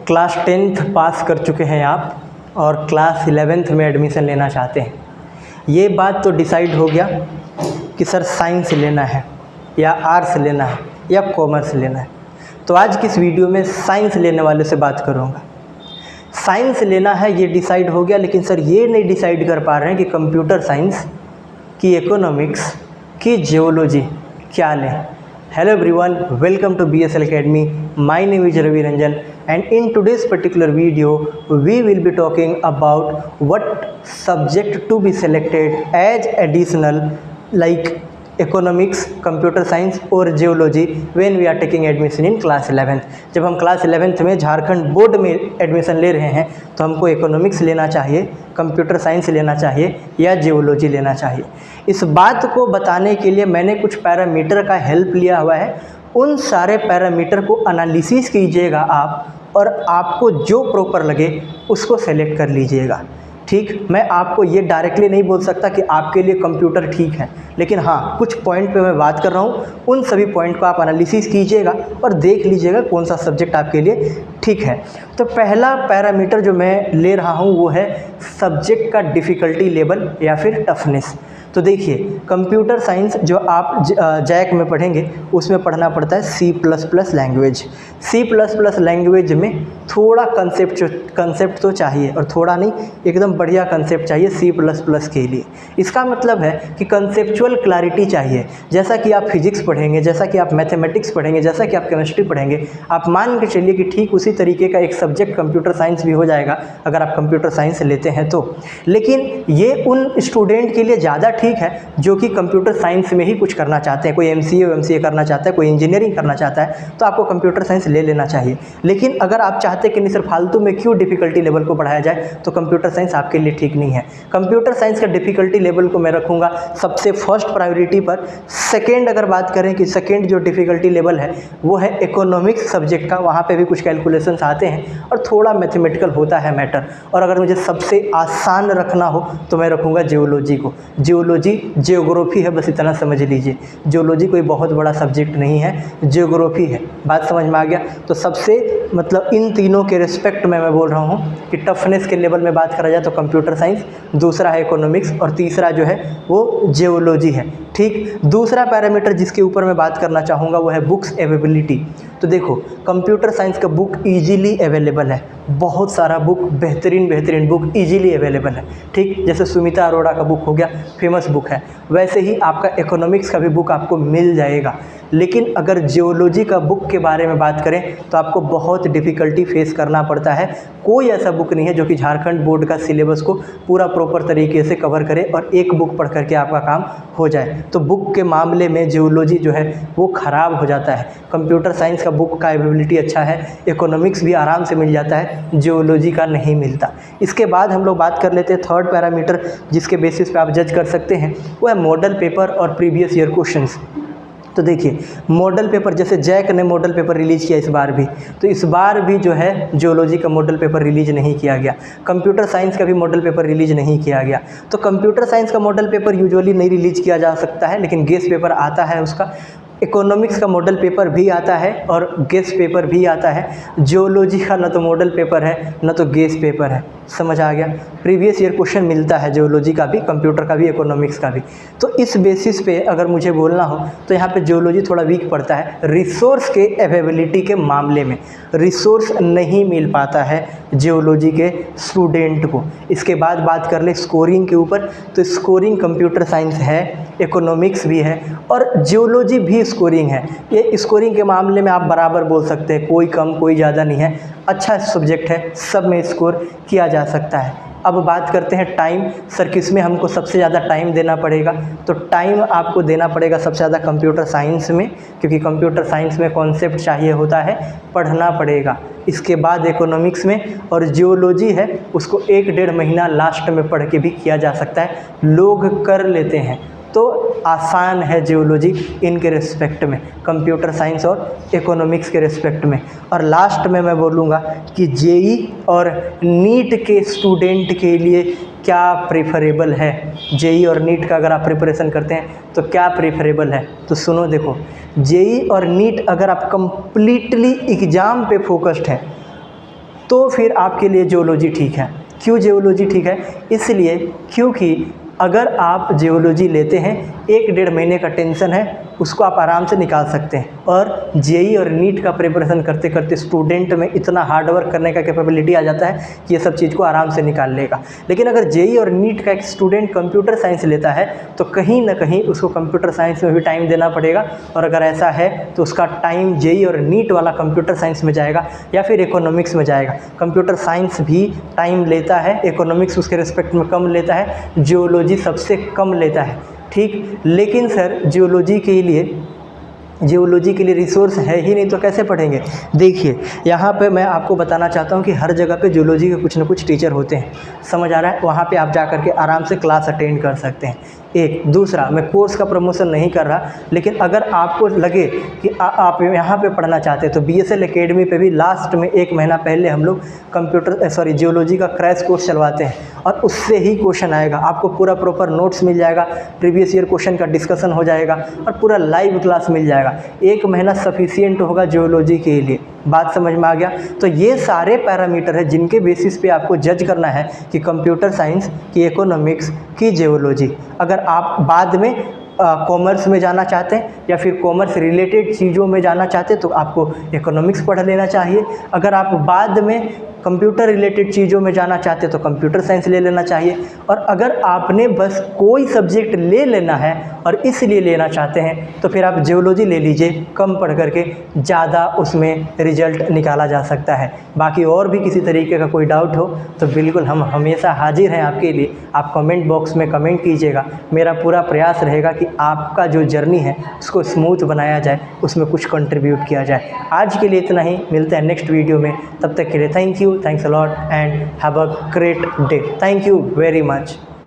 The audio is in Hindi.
क्लास 10th पास कर चुके हैं आप और क्लास 11th में एडमिशन लेना चाहते हैं। ये बात तो डिसाइड हो गया कि सर साइंस लेना है या आर्ट्स लेना है या कॉमर्स लेना है। तो आज की इस वीडियो में साइंस लेने वाले से बात करूँगा। साइंस लेना है ये डिसाइड हो गया, लेकिन सर ये नहीं डिसाइड कर पा रहे हैं कि कंप्यूटर साइंस की, इकोनॉमिक्स की, जियोलॉजी क्या लें। Hello everyone, welcome to BSL Academy. My name is Ravi Ranjan and in today's particular video we will be talking about what subject to be selected as additional like economics, computer science और geology when we are taking admission in class 11th। जब हम क्लास 11th में झारखंड बोर्ड में एडमिशन ले रहे हैं तो हमको इकोनॉमिक्स लेना चाहिए, कंप्यूटर साइंस लेना चाहिए या जियोलॉजी लेना चाहिए। इस बात को बताने के लिए मैंने कुछ पैरामीटर का हेल्प लिया हुआ है। उन सारे पैरामीटर को एनालिसिस कीजिएगा आप और आपको जो प्रॉपर लगे उसको सेलेक्ट कर लीजिएगा। ठीक, मैं आपको ये डायरेक्टली नहीं बोल सकता कि आपके लिए कंप्यूटर ठीक है, लेकिन हाँ कुछ पॉइंट पे मैं बात कर रहा हूँ। उन सभी पॉइंट को आप एनालिसिस कीजिएगा और देख लीजिएगा कौन सा सब्जेक्ट आपके लिए ठीक है। तो पहला पैरामीटर जो मैं ले रहा हूँ वो है सब्जेक्ट का डिफ़िकल्टी लेवल या फिर टफनेस। तो देखिए, कंप्यूटर साइंस जो आप जैक में पढ़ेंगे उसमें पढ़ना पड़ता है C++ लैंग्वेज। C++ लैंग्वेज में थोड़ा कंसेप्ट तो चाहिए, और थोड़ा नहीं, एकदम बढ़िया कंसेप्ट चाहिए C++ के लिए। इसका मतलब है कि कंसेप्चुअल क्लैरिटी चाहिए। जैसा कि आप फिजिक्स पढ़ेंगे, जैसा कि आप मैथमेटिक्स पढ़ेंगे, जैसा कि आप केमिस्ट्री पढ़ेंगे, आप मान के चलिए कि ठीक उसी तरीके का एक सब्जेक्ट कंप्यूटर साइंस भी हो जाएगा अगर आप कंप्यूटर साइंस लेते हैं तो। लेकिन ये उन स्टूडेंट के लिए ज़्यादा ठीक है जो कि कंप्यूटर साइंस में ही कुछ करना चाहते हैं। कोई MCA करना चाहता है, कोई इंजीनियरिंग करना चाहता है, तो आपको कंप्यूटर साइंस ले लेना चाहिए। लेकिन अगर आप चाहते हैं कि नहीं सर फालतू में क्यों डिफ़िकल्टी लेवल को बढ़ाया जाए, तो कंप्यूटर साइंस आपके लिए ठीक नहीं है। कंप्यूटर साइंस का डिफ़िकल्टी लेवल को मैं रखूँगा सबसे फर्स्ट प्रायोरिटी पर। सेकेंड अगर बात करें कि सेकेंड जो डिफ़िकल्टी लेवल है वो है इकोनॉमिक्स सब्जेक्ट का। वहाँ पे भी कुछ कैलकुलेशंस आते हैं और थोड़ा मैथमेटिकल होता है मैटर। और अगर मुझे सबसे आसान रखना हो तो मैं रखूँगा जियोलॉजी को। जियोलॉजी जियोग्राफी है, बस इतना समझ लीजिए। जियोलॉजी कोई बहुत बड़ा सब्जेक्ट नहीं है, जियोग्राफी है। बात समझ में आ गया? तो सबसे मतलब इन तीनों के रिस्पेक्ट में मैं बोल रहा हूँ कि टफनेस के लेवल में बात करा जाए तो कंप्यूटर साइंस, दूसरा है इकोनॉमिक्स और तीसरा जो है वो जियोलॉजी है। ठीक, दूसरा पैरामीटर जिसके ऊपर मैं बात करना चाहूँगा वो है बुक्स अवेलेबिलिटी। तो देखो, कंप्यूटर साइंस का बुक ईजिली अवेलेबल है, बहुत सारा बुक, बेहतरीन बुक ईजिली अवेलेबल है। ठीक, जैसे सुमिता अरोड़ा का बुक हो गया, फेमस बुक है, वैसे ही आपका इकोनॉमिक्स का भी बुक आपको मिल जाएगा। लेकिन अगर जियोलॉजी का बुक के बारे में बात करें तो आपको बहुत डिफ़िकल्टी फेस करना पड़ता है। कोई ऐसा बुक नहीं है जो कि झारखंड बोर्ड का सिलेबस को पूरा प्रॉपर तरीके से कवर करे और एक बुक पढ़ करके आपका काम हो जाए। तो बुक के मामले में जियोलॉजी जो है वो ख़राब हो जाता है। कंप्यूटर साइंस का बुक का अवेलेबिलिटी अच्छा है, इकोनॉमिक्स भी आराम से मिल जाता है, जियोलॉजी का नहीं मिलता। इसके बाद हम लोग बात कर लेते हैं थर्ड पैरामीटर जिसके बेसिस पे आप जज कर सकते हैं, वो है मॉडल पेपर और प्रीवियस ईयर क्वेश्चंस। तो देखिए, मॉडल पेपर, जैसे जैक ने मॉडल पेपर रिलीज़ किया इस बार भी, तो इस बार भी जो है जियोलॉजी का मॉडल पेपर रिलीज़ नहीं किया गया। कंप्यूटर साइंस का भी मॉडल पेपर रिलीज़ नहीं किया गया। तो कंप्यूटर साइंस का मॉडल पेपर यूजुअली नहीं रिलीज़ किया जा सकता है, लेकिन गेस पेपर आता है उसका। इकोनॉमिक्स का मॉडल पेपर भी आता है और गेस पेपर भी आता है। जियोलॉजी का ना तो मॉडल पेपर है ना तो गेस पेपर है। समझ आ गया? प्रीवियस ईयर क्वेश्चन मिलता है जियोलॉजी का भी, कंप्यूटर का भी, इकोनॉमिक्स का भी। तो इस बेसिस पे अगर मुझे बोलना हो तो यहाँ पे जियोलॉजी थोड़ा वीक पड़ता है रिसोर्स के अवेलेबिलिटी के मामले में। रिसोर्स नहीं मिल पाता है जियोलॉजी के स्टूडेंट को। इसके बाद बात कर ले स्कोरिंग के ऊपर, तो स्कोरिंग कंप्यूटर साइंस है, इकोनॉमिक्स भी है और जियोलॉजी भी स्कोरिंग है। ये स्कोरिंग के मामले में आप बराबर बोल सकते हैं, कोई कम कोई ज़्यादा नहीं है, अच्छा सब्जेक्ट है, सब में स्कोर किया जा सकता है। अब बात करते हैं टाइम। सर किस में हमको सबसे ज़्यादा टाइम देना पड़ेगा? तो टाइम आपको देना पड़ेगा सबसे ज़्यादा कंप्यूटर साइंस में, क्योंकि कंप्यूटर साइंस में कॉन्सेप्ट चाहिए होता है, पढ़ना पड़ेगा। इसके बाद इकोनॉमिक्स में, और जियोलॉजी है उसको 1-1.5 महीना लास्ट में पढ़ के भी किया जा सकता है, लोग कर लेते हैं। तो आसान है जियोलॉजी इनके रिस्पेक्ट में, कंप्यूटर साइंस और इकोनॉमिक्स के रिस्पेक्ट में। और लास्ट में मैं बोलूँगा कि जेई और नीट के स्टूडेंट के लिए क्या प्रेफरेबल है। जेई और नीट का अगर आप प्रिपरेशन करते हैं तो क्या प्रेफरेबल है, तो सुनो देखो, जेई और नीट अगर आप कंप्लीटली एग्ज़ाम पे फोकस्ड हैं तो फिर आपके लिए जियोलॉजी ठीक है। क्यों जियोलॉजी ठीक है? इसलिए क्योंकि अगर आप जियोलॉजी लेते हैं, 1-1.5 महीने का टेंशन है, उसको आप आराम से निकाल सकते हैं। और जेई और नीट का प्रिपरेशन करते करते स्टूडेंट में इतना हार्ड वर्क करने का कैपेबिलिटी आ जाता है कि ये सब चीज़ को आराम से निकाल लेगा। लेकिन अगर जेई और नीट का एक स्टूडेंट कंप्यूटर साइंस लेता है तो कहीं ना कहीं उसको कंप्यूटर साइंस में भी टाइम देना पड़ेगा, और अगर ऐसा है तो उसका टाइम जेई और नीट वाला कंप्यूटर साइंस में जाएगा या फिर इकोनॉमिक्स में जाएगा। कंप्यूटर साइंस भी टाइम लेता है, इकोनॉमिक्स उसके रिस्पेक्ट में कम लेता है, जियोलॉजी सबसे कम लेता है, ठीक। लेकिन सर जियोलॉजी के लिए रिसोर्स है ही नहीं तो कैसे पढ़ेंगे? देखिए यहाँ पे मैं आपको बताना चाहता हूँ कि हर जगह पे जियोलॉजी के कुछ ना कुछ टीचर होते हैं, समझ आ रहा है? वहाँ पे आप जा कर के आराम से क्लास अटेंड कर सकते हैं। एक दूसरा, मैं कोर्स का प्रमोशन नहीं कर रहा, लेकिन अगर आपको लगे कि आप यहाँ पे पढ़ना चाहते हैं तो बीएसएल एकेडमी पे भी लास्ट में 1 महीना पहले हम लोग जियोलॉजी का क्रैश कोर्स चलवाते हैं, और उससे ही क्वेश्चन आएगा। आपको पूरा प्रॉपर नोट्स मिल जाएगा, प्रीवियस ईयर क्वेश्चन का डिस्कशन हो जाएगा और पूरा लाइव क्लास मिल जाएगा। 1 महीना सफिशिएंट होगा जियोलॉजी के लिए। बात समझ में आ गया? तो ये सारे पैरामीटर है जिनके बेसिस पे आपको जज करना है कि कंप्यूटर साइंस, की इकोनॉमिक्स, की जियोलॉजी। अगर आप बाद में कॉमर्स में जाना चाहते हैं या फिर कॉमर्स रिलेटेड चीज़ों में जाना चाहते हैं तो आपको इकोनॉमिक्स पढ़ लेना चाहिए। अगर आप बाद में कंप्यूटर रिलेटेड चीज़ों में जाना चाहते हैं तो कंप्यूटर साइंस ले लेना चाहिए। और अगर आपने बस कोई सब्जेक्ट ले लेना है और इसलिए लेना चाहते हैं तो फिर आप जियोलॉजी ले लीजिए, कम पढ़ करके ज़्यादा उसमें रिजल्ट निकाला जा सकता है। बाकी और भी किसी तरीके का कोई डाउट हो तो बिल्कुल हम हमेशा हाजिर हैं आपके लिए। आप कमेंट बॉक्स में कमेंट कीजिएगा। मेरा पूरा प्रयास रहेगा कि आपका जो जर्नी है उसको स्मूथ बनाया जाए, उसमें कुछ कंट्रीब्यूट किया जाए। आज के लिए इतना ही, मिलते हैं नेक्स्ट वीडियो में। तब तक के लिए thank you, thanks a lot and have a great day. Thank you very much.